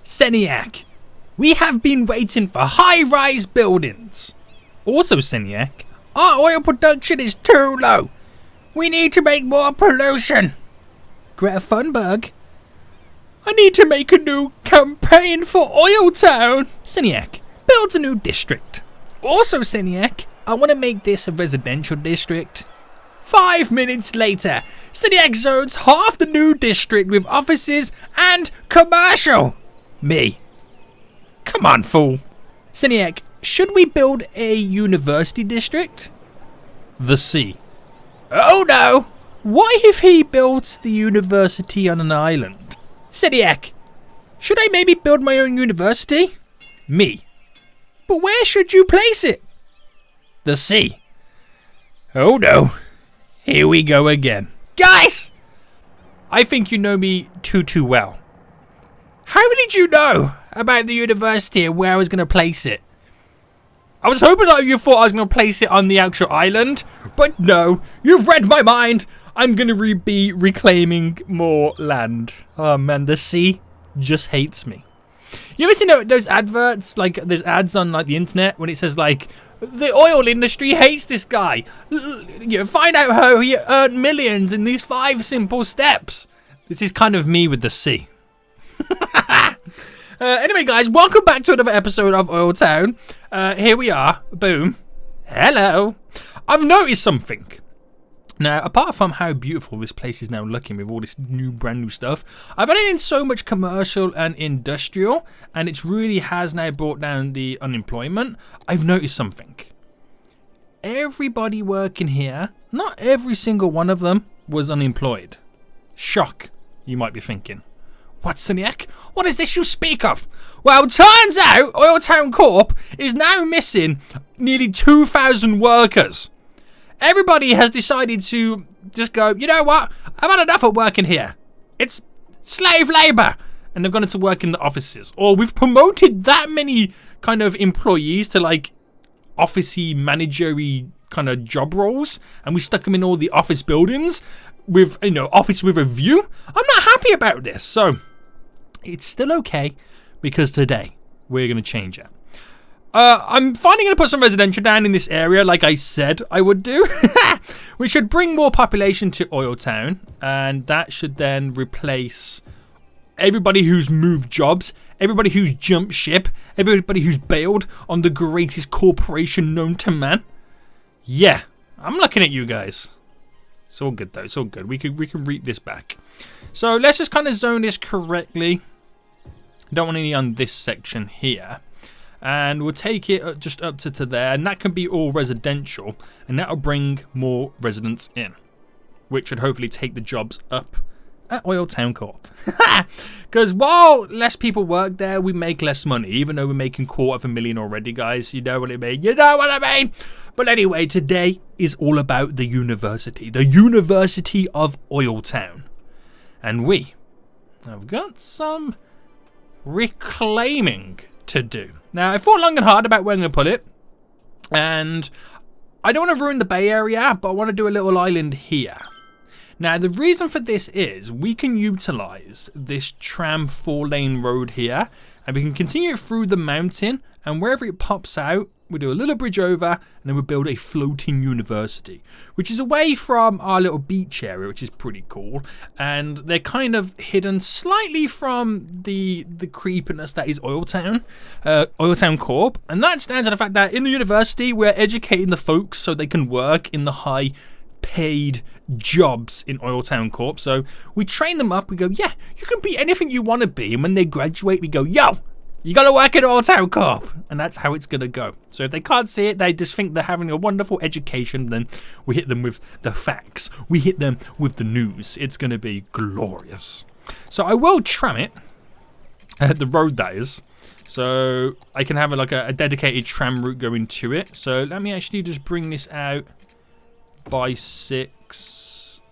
Seniac, we have been waiting for high-rise buildings. Also, Seniac, our oil production is too low. We need to make more pollution. Greta Thunberg, I need to make a new campaign for OilTown. Seniac, build a new district. Also, Seniac, I want to make this a residential district. 5 minutes later, Seniac zones half the new district with offices and commercial. Me. Come on, fool. Seniac, should we build a university district? The sea. Oh no! What if he built the university on an island? Seniac, should I maybe build my own university? Me. But where should you place it? The sea. Oh no. Here we go again. Guys! I think you know me too well. How did you know about the university and where I was going to place it? I was hoping that you thought I was going to place it on the actual island, but no, you've read my mind. I'm going to be reclaiming more land. Oh man, the sea just hates me. You ever seen those adverts, like there's ads on like the internet when it says like, the oil industry hates this guy. You know, find out how he earned millions in these 5 simple steps. This is kind of me with the sea. Anyway, guys, welcome back to another episode of OilTown. Here we are. Boom. Hello. I've noticed something. Now, apart from how beautiful this place is now looking with all this brand new stuff, I've added in so much commercial and industrial, and it really has now brought down the unemployment. I've noticed something. Everybody working here, not every single one of them was unemployed. Shock, you might be thinking. What, Seniac? What is this you speak of? Well, turns out OilTown Corp is now missing nearly 2,000 workers. Everybody has decided to just go, you know what? I've had enough of working here. It's slave labor. And they've gone into work in the offices. Or we've promoted that many kind of employees to like officey, managery kind of job roles. And we stuck them in all the office buildings with, you know, office with a view. I'm not happy about this. So it's still okay because today we're going to change it. I'm finally going to put some residential down in this area like I said I would do. We should bring more population to OilTown, and that should then replace everybody who's moved jobs, everybody who's jumped ship, everybody who's bailed on the greatest corporation known to man. Yeah, I'm looking at you guys. It's all good though, it's all good. We can reap this back. So let's just kind of zone this correctly. Don't want any on this section here. And we'll take it just up to there, and that can be all residential, and that'll bring more residents in, which should hopefully take the jobs up at OilTown Corp. Because while less people work there, we make less money, even though we're making $250,000 already, guys. You know what I mean? You know what I mean? But anyway, today is all about the University of OilTown. And we have got some reclaiming to do. Now, I thought long and hard about where I'm going to put it, and I don't want to ruin the Bay Area, but I want to do a little island here. Now, the reason for this is we can utilize this Tram 4-lane road here, and we can continue it through the mountain, and wherever it pops out, we do a little bridge over, and then we build a floating university, which is away from our little beach area, which is pretty cool. And they're kind of hidden slightly from the creepiness that is OilTown Corp. And that stands to the fact that in the university, we're educating the folks so they can work in the high paid jobs in OilTown Corp. So we train them up. We go, yeah, you can be anything you want to be. And when they graduate, we go, yo, you got to work at OilTown Corp. And that's how it's going to go. So if they can't see it, they just think they're having a wonderful education. Then we hit them with the facts. We hit them with the news. It's going to be glorious. So I will tram it. The road, that is. So I can have a dedicated tram route going to it. So let me actually just bring this out by 6.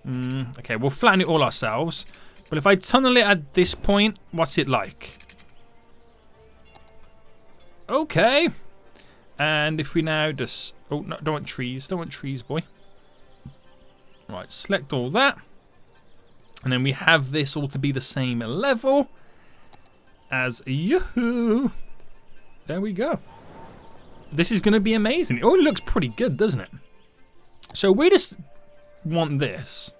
Okay, we'll flatten it all ourselves. But if I tunnel it at this point, what's it like? Okay. And if we now just... Oh, no, don't want trees. Don't want trees, boy. Right, select all that. And then we have this all to be the same level. as yoo-hoo. There we go. This is going to be amazing. It already looks pretty good, doesn't it? So we just want this.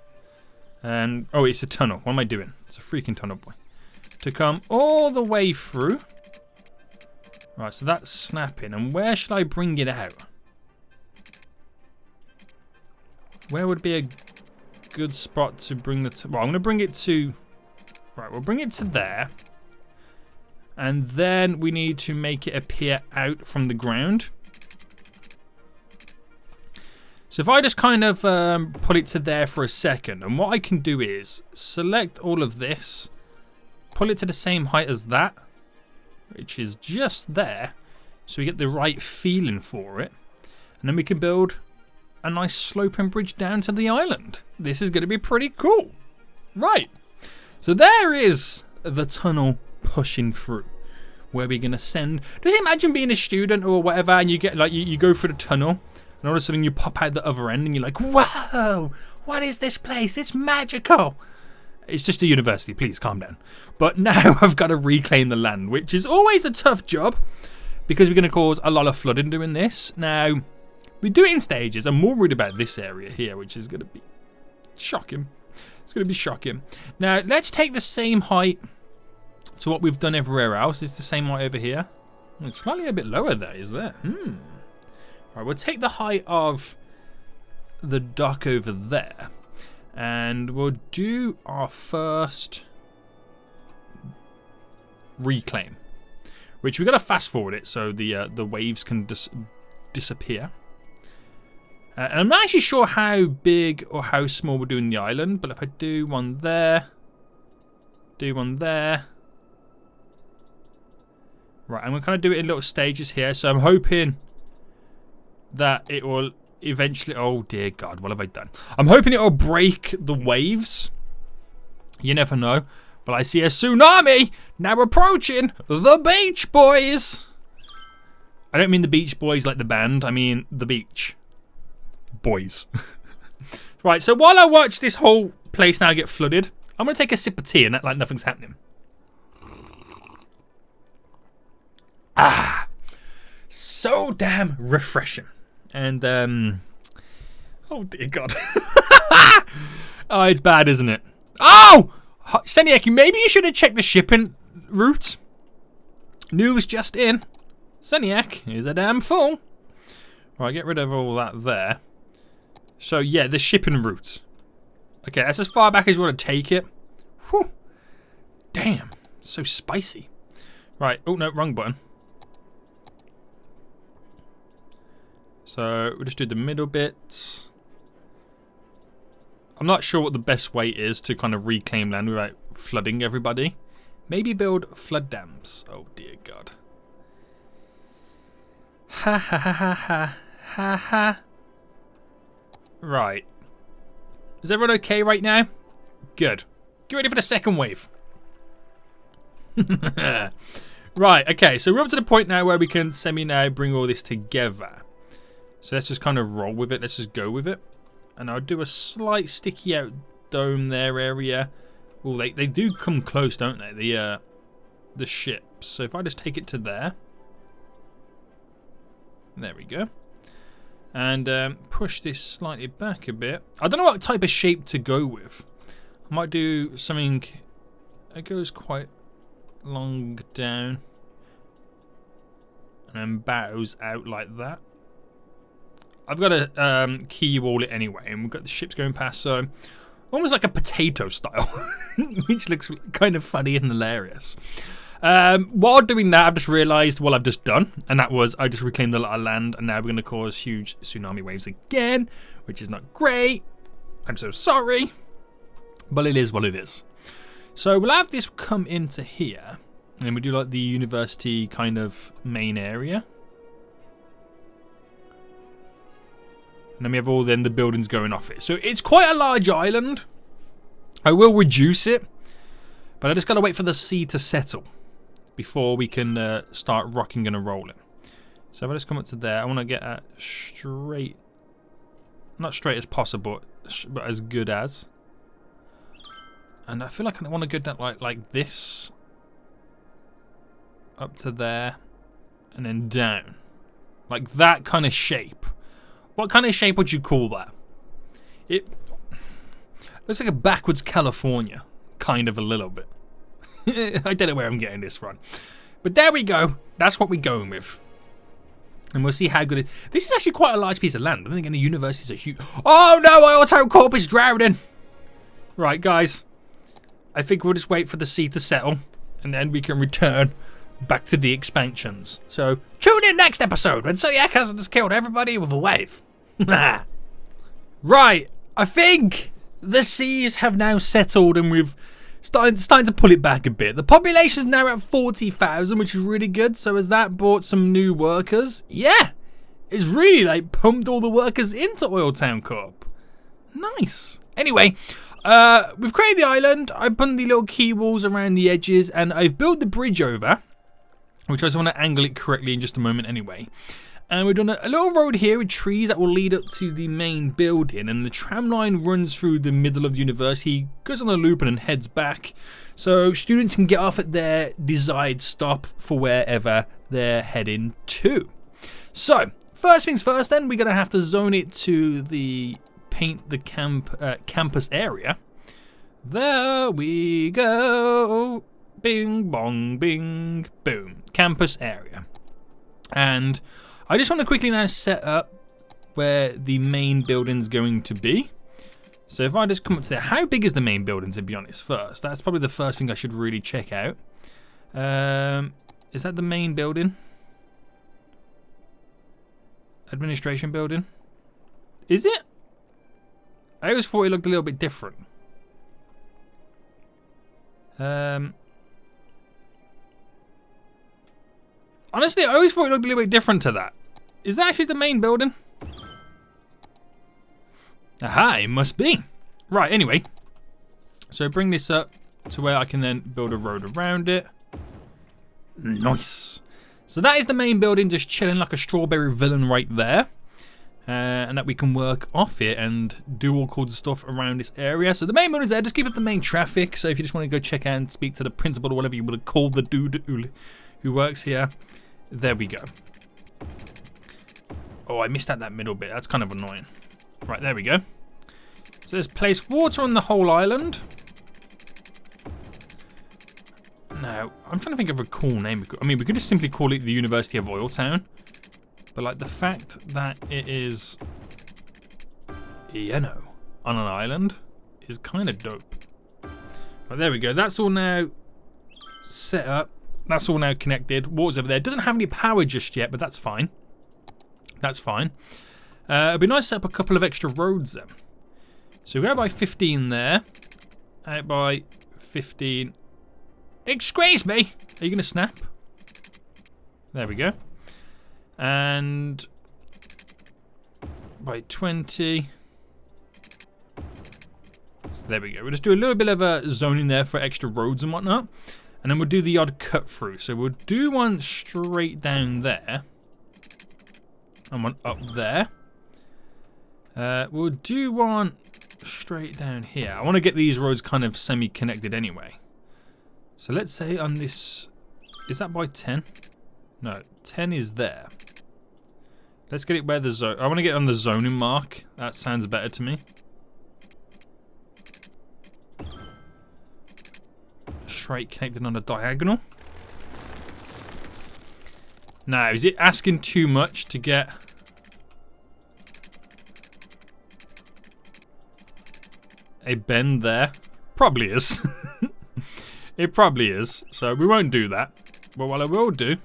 And, oh, it's a tunnel. What am I doing? It's a freaking tunnel, boy. To come all the way through. Right, so that's snapping. And where should I bring it out? Where would be a good spot to bring the... Well, I'm going to bring it to... Right, we'll bring it to there. And then we need to make it appear out from the ground. So if I just kind of put it to there for a second, and what I can do is select all of this, pull it to the same height as that, which is just there, so we get the right feeling for it. And then we can build a nice sloping bridge down to the island. This is going to be pretty cool. Right. So there is the tunnel pushing through, where we're gonna send. Just imagine being a student or whatever, and you get like you go through the tunnel, and all of a sudden you pop out the other end, and you're like, "Whoa! What is this place? It's magical!" It's just a university. Please calm down. But now I've got to reclaim the land, which is always a tough job because we're gonna cause a lot of flooding doing this. Now we do it in stages. I'm more worried about this area here, which is gonna be shocking. It's gonna be shocking. Now let's take the same height. So what we've done everywhere else is the same height over here. It's slightly a bit lower there, is there? Right, we'll take the height of the dock over there. And we'll do our first reclaim. Which we've got to fast forward it so the waves can disappear. And I'm not actually sure how big or how small we're doing the island. But if I do one there. Do one there. Right, I'm going to kind of do it in little stages here. So I'm hoping that it will eventually... Oh, dear God, what have I done? I'm hoping it will break the waves. You never know. But I see a tsunami now approaching the beach, boys. I don't mean the Beach Boys like the band. I mean the beach. Boys. Right, so while I watch this whole place now get flooded, I'm going to take a sip of tea and act like nothing's happening. Ah, so damn refreshing. And, oh dear God. Oh, it's bad, isn't it? Oh! Seniac, maybe you should have checked the shipping route. News just in. Seniac is a damn fool. Right, get rid of all that there. So, yeah, the shipping route. Okay, that's as far back as you want to take it. Whew. Damn, so spicy. Right, oh no, wrong button. So we'll just do the middle bit. I'm not sure what the best way is to kind of reclaim land without flooding everybody. Maybe build flood dams. Oh dear God. Ha ha ha ha ha ha ha. Right. Is everyone okay right now? Good. Get ready for the second wave. Right, okay, so we're up to the point now where we can now bring all this together. So let's just kind of roll with it. Let's just go with it. And I'll do a slight sticky out dome there area. Oh, they do come close, don't they? The ships. So if I just take it to there. There we go. And push this slightly back a bit. I don't know what type of shape to go with. I might do something that goes quite long down. And then bows out like that. I've got to key wall it anyway, and we've got the ships going past, so almost like a potato style, which looks kind of funny and hilarious. While doing that, I've just realised what I've just done, and that was I just reclaimed a lot of land, and now we're going to cause huge tsunami waves again, which is not great. I'm so sorry, but it is what it is. So we'll have this come into here, and we do like the university kind of main area. And then we have all the buildings going off it. So it's quite a large island. I will reduce it. But I just got to wait for the sea to settle before we can start rocking and rolling. So if I just come up to there, I want to get a straight... Not straight as possible, but as good as. And I feel like I want to go down like this. up to there, and then down. Like that kind of shape. What kind of shape would you call that? It looks like a backwards California. Kind of a little bit. I don't know where I'm getting this from. But there we go. That's what we're going with. And we'll see how good it is. This is actually quite a large piece of land. I don't think any universities are huge. Oh no, OilTown Corp is drowning. Right, guys. I think we'll just wait for the sea to settle. And then we can return back to the expansions. So, tune in next episode when Zodiac has just killed everybody with a wave. Right, I think the seas have now settled and we've starting to pull it back a bit. The population is now at 40,000, which is really good. So has that brought some new workers? Yeah, it's really like pumped all the workers into OilTown Corp. Nice. Anyway, we've created the island. I've put the little key walls around the edges and I've built the bridge over, which I just want to angle it correctly in just a moment anyway. And we've done a little road here with trees that will lead up to the main building. And the tram line runs through the middle of the university, goes on a loop and then heads back. So students can get off at their desired stop for wherever they're heading to. So, first things first then, we're going to have to zone it to the paint the campus area. There we go. Bing, bong, bing, boom. Campus area. And I just want to quickly now set up where the main building's going to be. So if I just come up to there, how big is the main building, to be honest, first? That's probably the first thing I should really check out. Is that the main building? Administration building? Is it? I always thought it looked a little bit different. Honestly, I always thought it looked a little bit different to that. Is that actually the main building? Aha, it must be. Right, anyway. So bring this up to where I can then build a road around it. Nice. So that is the main building, just chilling like a strawberry villain right there. And that we can work off it and do all kinds of stuff around this area. So the main building's there, just keep it the main traffic. So if you just want to go check out and speak to the principal or whatever you would have called the dude who works here. There we go. Oh, I missed out that middle bit. That's kind of annoying. Right, there we go. So let's place water on the whole island. Now, I'm trying to think of a cool name. I mean, we could just simply call it the University of OilTown. But like the fact that it is, you know, on an island is kind of dope. Right, there we go. That's all now set up. That's all now connected. Water's over there. It doesn't have any power just yet, but that's fine. That's fine. It'd be nice to set up a couple of extra roads then. So we go by 15 there. Out by 15. Excuse me! Are you going to snap? There we go. And by 20. So there we go. We'll just do a little bit of a zoning there for extra roads and whatnot. And then we'll do the odd cut through. So we'll do one straight down there. And one up there. We'll do one straight down here. I want to get these roads kind of semi-connected anyway. So let's say on this... Is that by 10? No, 10 is there. Let's get it where the zone... I want to get on the zoning mark. That sounds better to me. Straight connected on a diagonal. Now, is it asking too much to get... a bend there? Probably is. It probably is. So we won't do that. But what I will do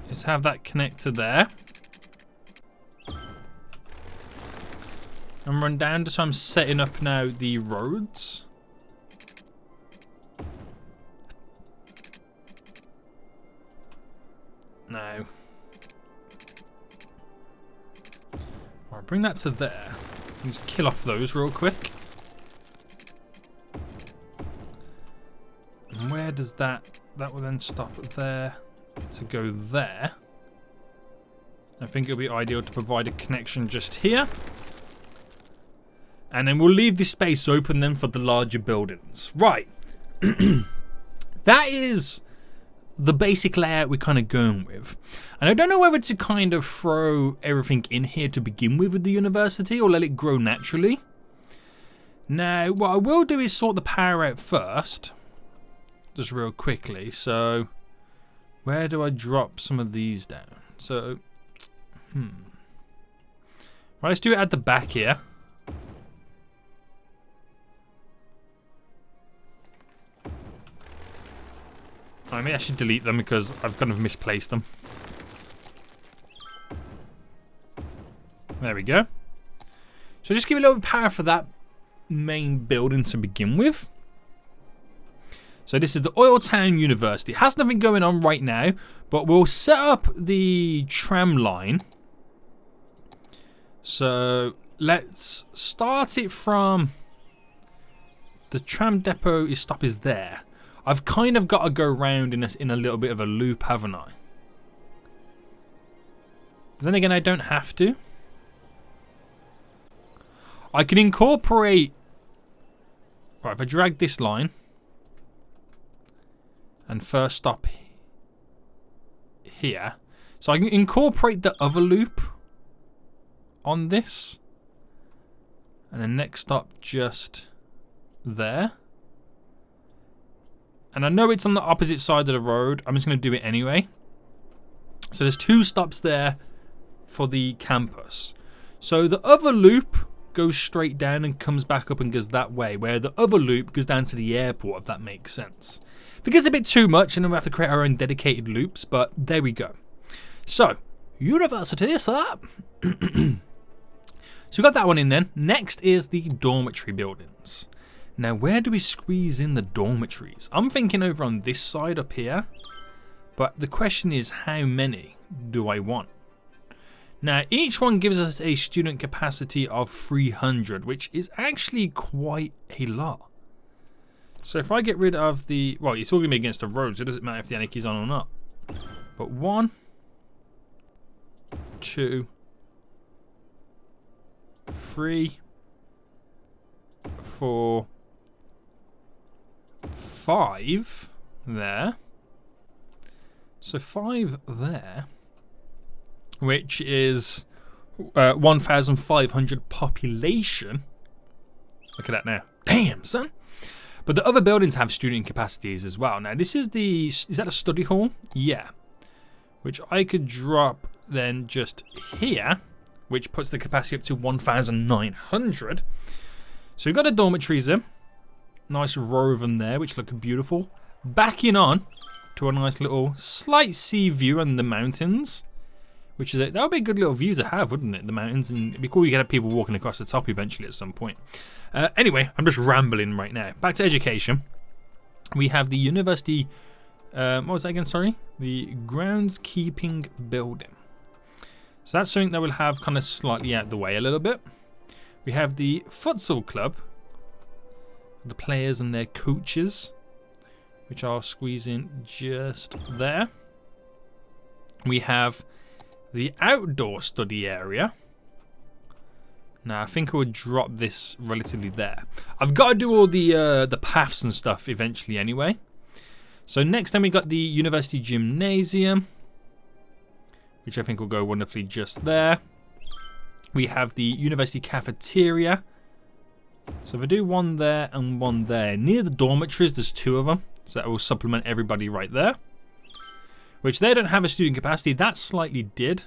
is have that connect to there. And run down, so I'm setting up now the roads. Now. Alright, bring that to there. Just kill off those real quick. And where does that will then stop there to go there. I think it'll be ideal to provide a connection just here. And then we'll leave this space open then for the larger buildings. Right, that is the basic layout we're kind of going with. And I don't know whether to kind of throw everything in here to begin with the university or let it grow naturally. Now, what I will do is sort the power out first, just real quickly. So, where do I drop some of these down? So, right, let's do it at the back here. I may actually delete them because I've kind of misplaced them. There we go. So just give it a little bit of power for that main building to begin with. So this is the OilTown University. It has nothing going on right now, but we'll set up the tram line. So let's start it from the tram depot. Stop is there. I've kind of got to go round in a little bit of a loop, haven't I? But then again, I don't have to. I can incorporate... Right, if I drag this line and first stop here. So I can incorporate the other loop on this. And the next stop just there. And I know it's on the opposite side of the road. I'm just going to do it anyway. So there's 2 stops there for the campus. So the other loop goes straight down and comes back up and goes that way, where the other loop goes down to the airport, if that makes sense. If it gets a bit too much, and then we have to create our own dedicated loops, but there we go. So, university, so we got that one in then. Next is the dormitory buildings. Now, where do we squeeze in the dormitories? I'm thinking over on this side up here. But the question is, how many do I want? Now, each one gives us a student capacity of 300, which is actually quite a lot. So if I get rid of the... Well, it's all going to be against the road, so it doesn't matter if the anarchy's on or not. But 1, 2, 3, 4... 5 there. So 5 there, which is 1,500 population. Look at that now. Damn, son. But the other buildings have student capacities as well. Now this is the... Is that a study hall? Yeah. Which I could drop then just here, which puts the capacity up to 1,900. So we've got the dormitories in. Nice row of them there, which look beautiful. Backing on to a nice little slight sea view on the mountains, which is that would be a good little view to have, wouldn't it? The mountains, and it'd be cool. You could have people walking across the top eventually at some point. Anyway, I'm just rambling right now. Back to education. We have the university. What was that again? Sorry, the groundskeeping building. So that's something that we'll have kind of slightly out the way a little bit. We have the futsal club. The players and their coaches, which I'll squeeze in just there. We have the outdoor study area. Now I think I would drop this relatively there. I've got to do all the paths and stuff eventually anyway. So next then we got the university gymnasium, which I think will go wonderfully just there. We have the university cafeteria. So if I do 1 there and 1 there, near the dormitories there's 2 of them, so that will supplement everybody right there. Which they don't have a student capacity, that slightly did.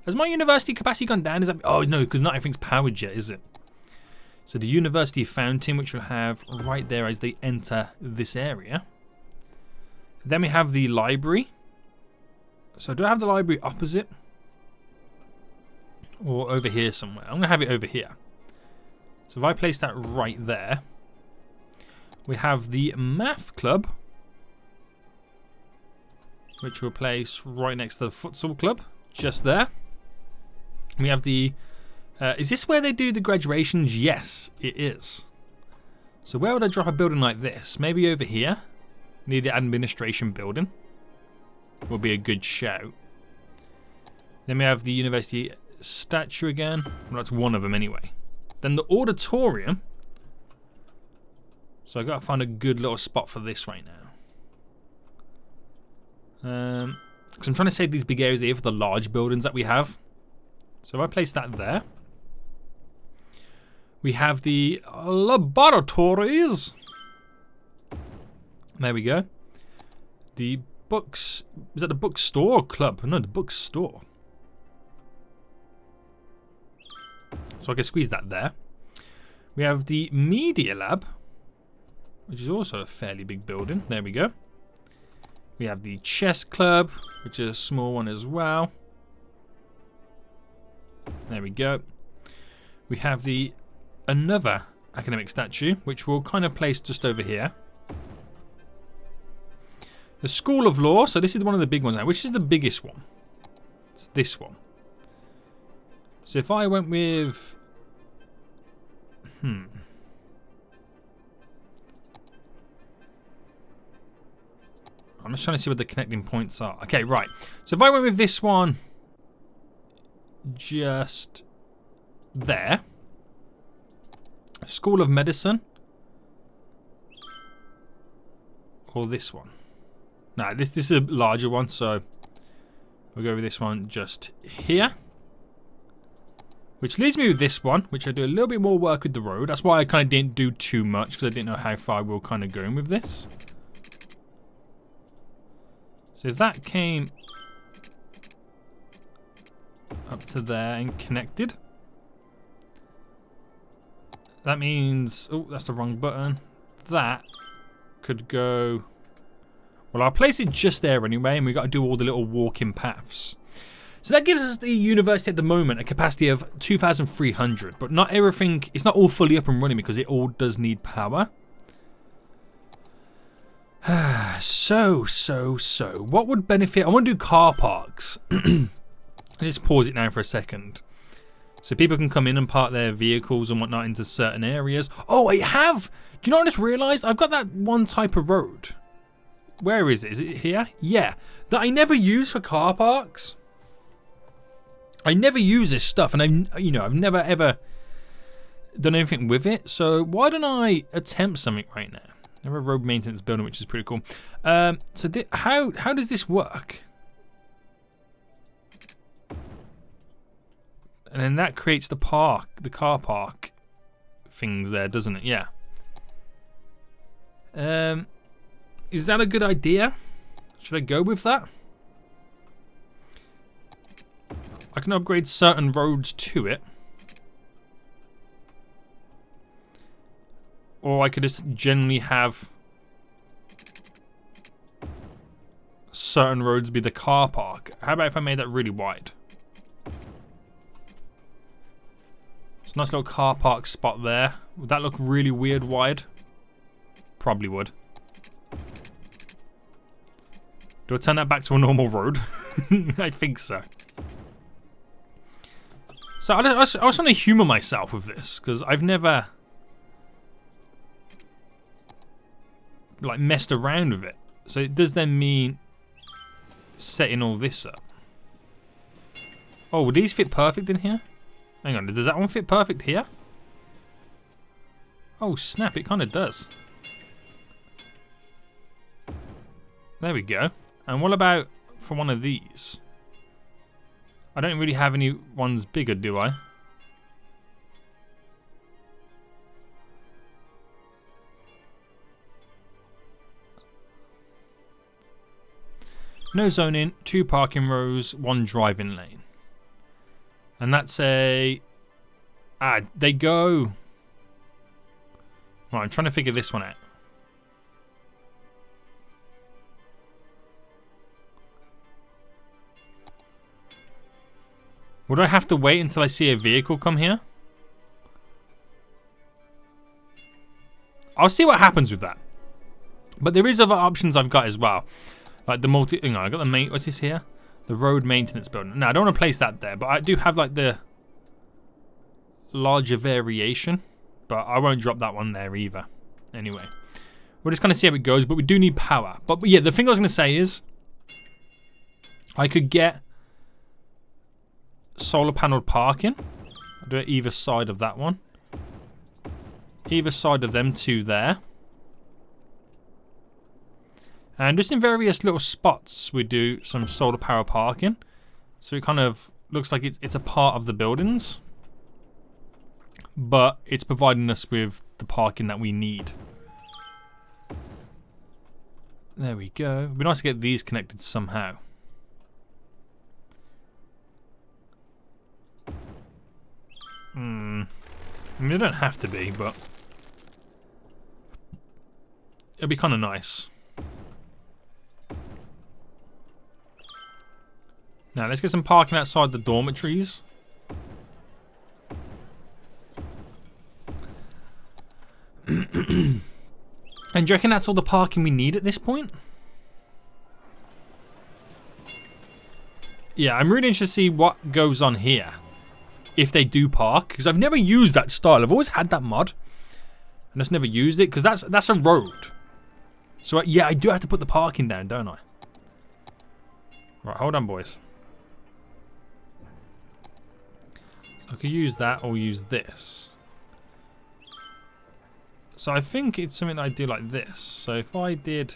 Has my university capacity gone down? Is that... Oh no, because not everything's powered yet, is it? So the university fountain, which we'll have right there as they enter this area. Then we have the library. So do I have the library opposite? Or over here somewhere? I'm going to have it over here. So if I place that right there, we have the math club, which we'll place right next to the futsal club, just there. We have the... is this where they do the graduations? Yes, it is. So where would I drop a building like this? Maybe over here, near the administration building. Will be a good shout. Then we have the university statue again. Well, that's one of them anyway. Then the auditorium. So I've got to find a good little spot for this right now. Because I'm trying to save these big areas here for the large buildings that we have. So if I place that there. We have the laboratories. There we go. The books. Is that the bookstore or club? No, the bookstore. So I can squeeze that there. We have the media lab, which is also a fairly big building. There we go. We have the chess club, which is a small one as well. There we go. We have the another academic statue, which we'll kind of place just over here. The School of Law. So this is one of the big ones now. Which is the biggest one? It's this one. So if I went with... I'm just trying to see what the connecting points are. Okay, right. So if I went with this one just there. School of Medicine. Or this one. No, this is a larger one, so we'll go with this one just here. Which leaves me with this one, which I do a little bit more work with the road. That's why I kind of didn't do too much, because I didn't know how far we were kind of going with this. So if that came up to there and connected, that means... Oh, that's the wrong button. That could go... Well, I'll place it just there anyway, and we've got to do all the little walking paths. So that gives us the university at the moment a capacity of 2,300, but not everything, it's not all fully up and running because it all does need power. So, what would benefit? I want to do car parks. Let's pause it now for a second. So people can come in and park their vehicles and whatnot into certain areas. Oh, I have! Do you know what I just realised? I've got that one type of road. Where is it? Is it here? Yeah. That I never use for car parks. I never use this stuff, and I've never ever done anything with it. So why don't I attempt something right now? I have a road maintenance building, which is pretty cool. So how does this work? And then that creates the car park things there, doesn't it? Yeah. Is that a good idea? Should I go with that? I can upgrade certain roads to it. Or I could just generally have certain roads be the car park. How about if I made that really wide? It's a nice little car park spot there. Would that look really weird wide? Probably would. Do I turn that back to a normal road? I think so. So I was trying to humour myself with this, because I've never like messed around with it. So it does then mean setting all this up. Oh, would these fit perfect in here? Hang on, does that one fit perfect here? Oh snap, it kind of does. There we go. And what about for one of these? I don't really have any ones bigger, do I? No zoning, 2 parking rows, 1 driving lane. And that's a... they go... Right, I'm trying to figure this one out. Would I have to wait until I see a vehicle come here? I'll see what happens with that. But there is other options I've got as well. Like the multi... Hang on, I got the what's this here? The road maintenance building. No, I don't want to place that there. But I do have like the larger variation. But I won't drop that one there either. Anyway. We're just going to see how it goes. But we do need power. But yeah, the thing I was going to say is... I could get... solar panelled parking. I'll do it either side of that one. Either side of them two there. And just in various little spots, we do some solar power parking. So it kind of looks like it's a part of the buildings. But it's providing us with the parking that we need. There we go. It'd be nice to get these connected somehow. I mean, they don't have to be, but it'd be kind of nice. Now, let's get some parking outside the dormitories. And do you reckon that's all the parking we need at this point? Yeah, I'm really interested to see what goes on here. If they do park. Because I've never used that style. I've always had that mod. And just never used it. Because that's a road. So, yeah, I do have to put the parking down, don't I? Right, hold on, boys. So I could use that or use this. So I think it's something that I do like this. So if I did...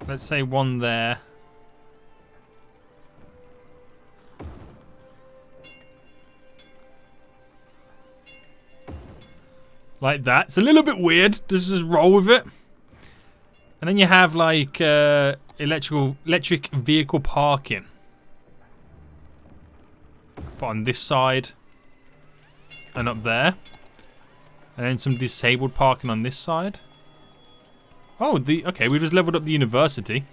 let's say one there. Like that. It's a little bit weird. Just roll with it. And then you have like electric vehicle parking. But on this side. And up there. And then some disabled parking on this side. Oh, okay, we just leveled up the university.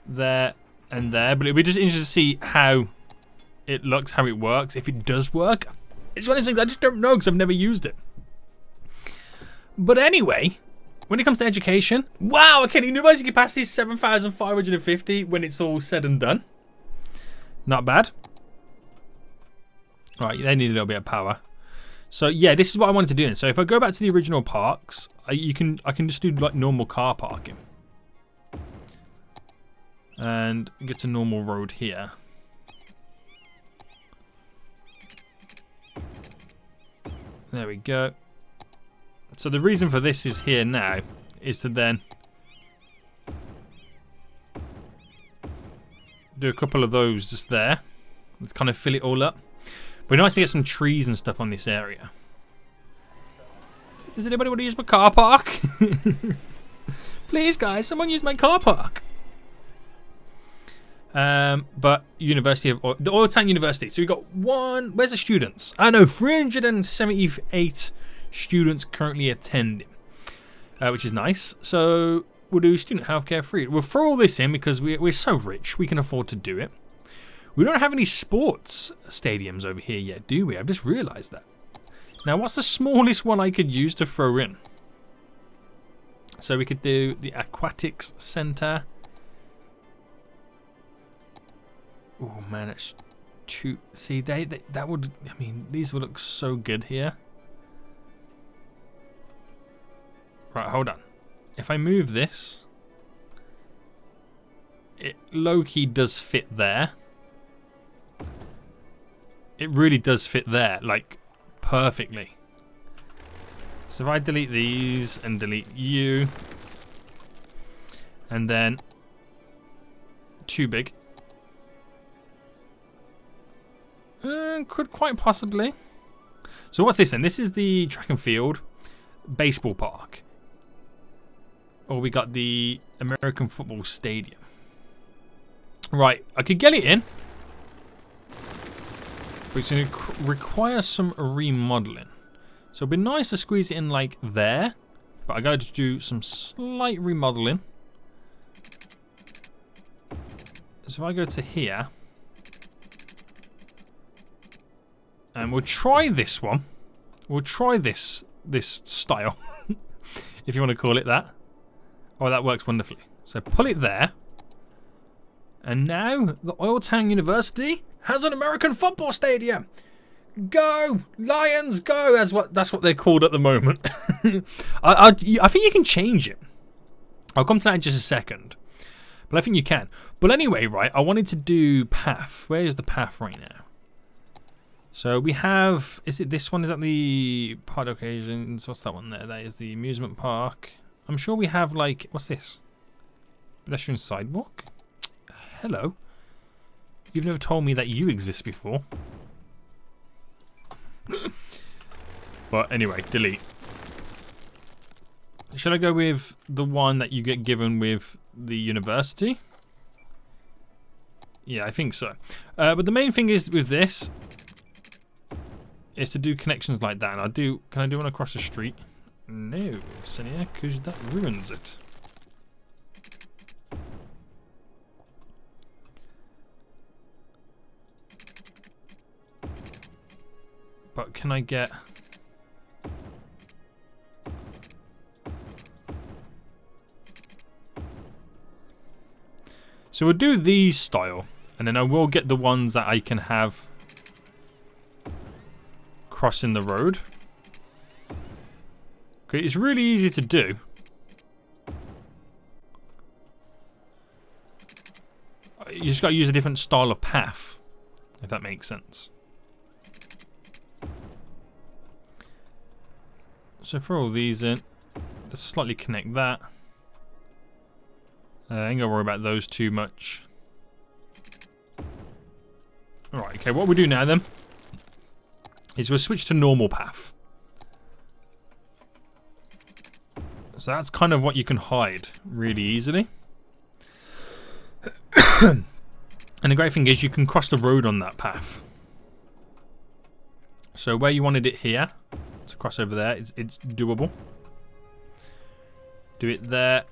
There and there. But it'll be just interesting to see how it looks, how it works. If it does work. It's one of the things I just don't know because I've never used it. But anyway, when it comes to education, wow, okay, the university capacity is 7,550 when it's all said and done. Not bad. Alright, they need a little bit of power. So yeah, this is what I wanted to do. So if I go back to the original parks, I can just do like normal car parking. And get to normal road here. There we go. So the reason for this is here now is to then do a couple of those just there. Let's kind of fill it all up. But nice to get some trees and stuff on this area. Does anybody want to use my car park? Please, guys, someone use my car park. But University of the OilTown University. So we've got one. Where's the students? I know 378 students currently attending, which is nice. So we'll do student healthcare free. We'll throw all this in because we're so rich we can afford to do it. We don't have any sports stadiums over here yet, do we? I've just realised that. Now, what's the smallest one I could use to throw in? So we could do the aquatics centre. Oh man, it's too. See, that would. I mean, these would look so good here. Right, hold on. If I move this, it low-key does fit there. It really does fit there, like perfectly. So if I delete these and delete you, and then too big. Could quite possibly. So what's this then? This is the track and field baseball park. Or we got the American football stadium. Right, I could get it in. But it's going to require some remodeling. So it'd be nice to squeeze it in like there. But I got to do some slight remodeling. So if I go to here. And we'll try this one. We'll try this style. If you want to call it that. Oh, that works wonderfully. So pull it there. And now the OilTown University has an American football stadium. Go Lions, go! That's what they're called at the moment. I think you can change it. I'll come to that in just a second. But I think you can. But anyway, right, I wanted to do path. Where is the path right now? So we have, is it this one? Is that the park occasions? What's that one there? That is the amusement park. I'm sure we have like, what's this? Pedestrian sidewalk? Hello. You've never told me that you exist before. But anyway, delete. Should I go with the one that you get given with the university? Yeah, I think so. But the main thing is with this is to do connections like that. And can I do one across the street? No, Senia, because that ruins it. But can I get... So we'll do these style, and then I will get the ones that I can have crossing the road. Okay, it's really easy to do. You just got to use a different style of path, if that makes sense. So for all these in, just slightly connect that. I ain't gonna worry about those too much. Alright, okay, what we do now then is we'll switch to normal path. So that's kind of what you can hide really easily. And the great thing is you can cross the road on that path. So where you wanted it here, to cross over there, it's doable. Do it there.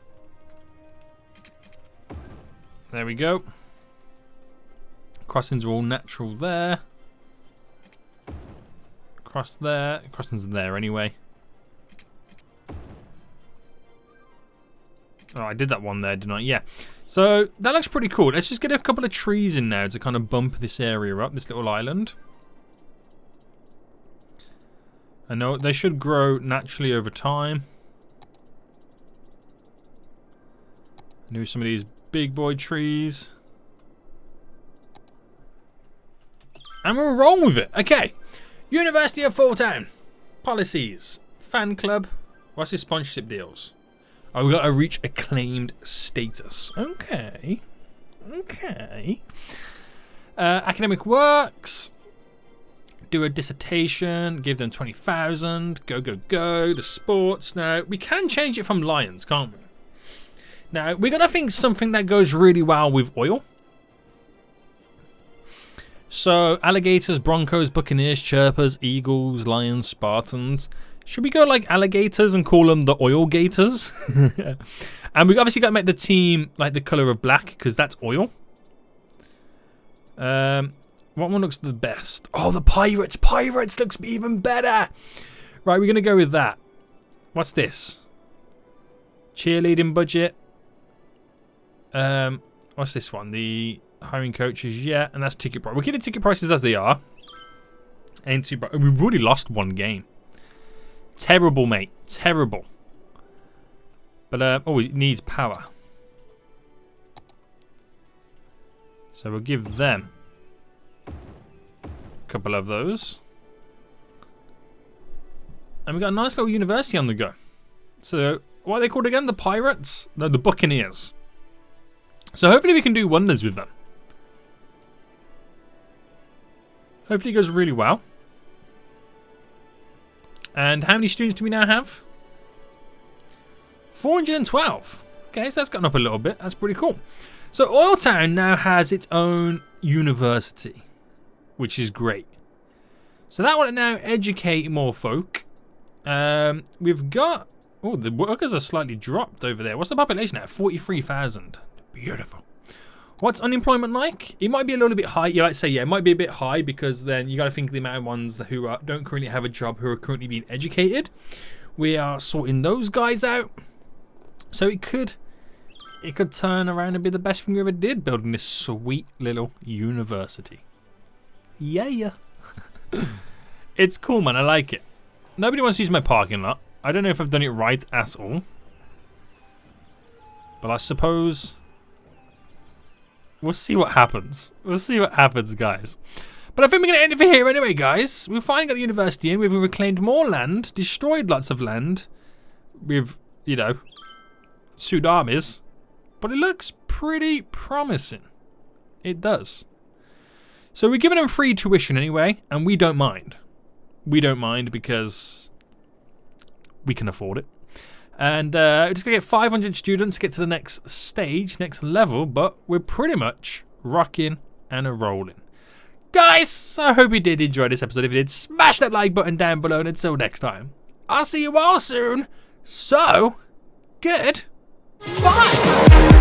There we go. Crossings are all natural there. Cross there. Crossings are there anyway. Oh, I did that one there, didn't I? Yeah. So that looks pretty cool. Let's just get a couple of trees in now to kind of bump this area up, this little island. I know they should grow naturally over time. Do some of these big boy trees. And we're wrong with it. Okay. University of Fulltown. Policies. Fan club. What's his sponsorship deals? Oh, we got to reach acclaimed status. Okay. Okay. Academic works. Do a dissertation. Give them 20,000. Go, go, go. The sports. Now, we can change it from lions, can't we? Now, we're going to think something that goes really well with oil. So, alligators, broncos, buccaneers, chirpers, eagles, lions, Spartans. Should we go like alligators and call them the oil gators? And we've obviously got to make the team like the colour of black because that's oil. What one looks the best? Oh, the pirates. Pirates looks even better. Right, we're going to go with that. What's this? Cheerleading budget. What's this one? The hiring coaches, yeah, and that's ticket price. We'll keep the ticket prices as they are. Ain't too bad. We've already lost one game. Terrible, mate. Terrible. But oh, it needs power. So we'll give them a couple of those. And we got a nice little university on the go. So what are they called again? The Pirates? No, the Buccaneers. So hopefully we can do wonders with them. Hopefully it goes really well. And how many students do we now have? 412. Okay, so that's gotten up a little bit. That's pretty cool. So OilTown now has its own university, which is great. So that will now educate more folk. We've got... Oh, the workers are slightly dropped over there. What's the population now? 43,000. Beautiful. What's unemployment like? It might be a little bit high. You might say, yeah, it might be a bit high because then you got to think of the amount of ones who don't currently have a job, who are currently being educated. We are sorting those guys out. So it could turn around and be the best thing we ever did, building this sweet little university. Yeah. It's cool, man. I like it. Nobody wants to use my parking lot. I don't know if I've done it right at all. But I suppose... We'll see what happens. We'll see what happens, guys. But I think we're going to end it for here anyway, guys. We've finally got the university in. We've reclaimed more land, destroyed lots of land. We've, you know, sued armies. But it looks pretty promising. It does. So we're giving them free tuition anyway, and we don't mind. We don't mind because we can afford it. And we're just going to get 500 students to get to the next stage, next level, but we're pretty much rocking and rolling. Guys, I hope you did enjoy this episode. If you did, smash that like button down below, and until next time, I'll see you all soon. So, good. Bye.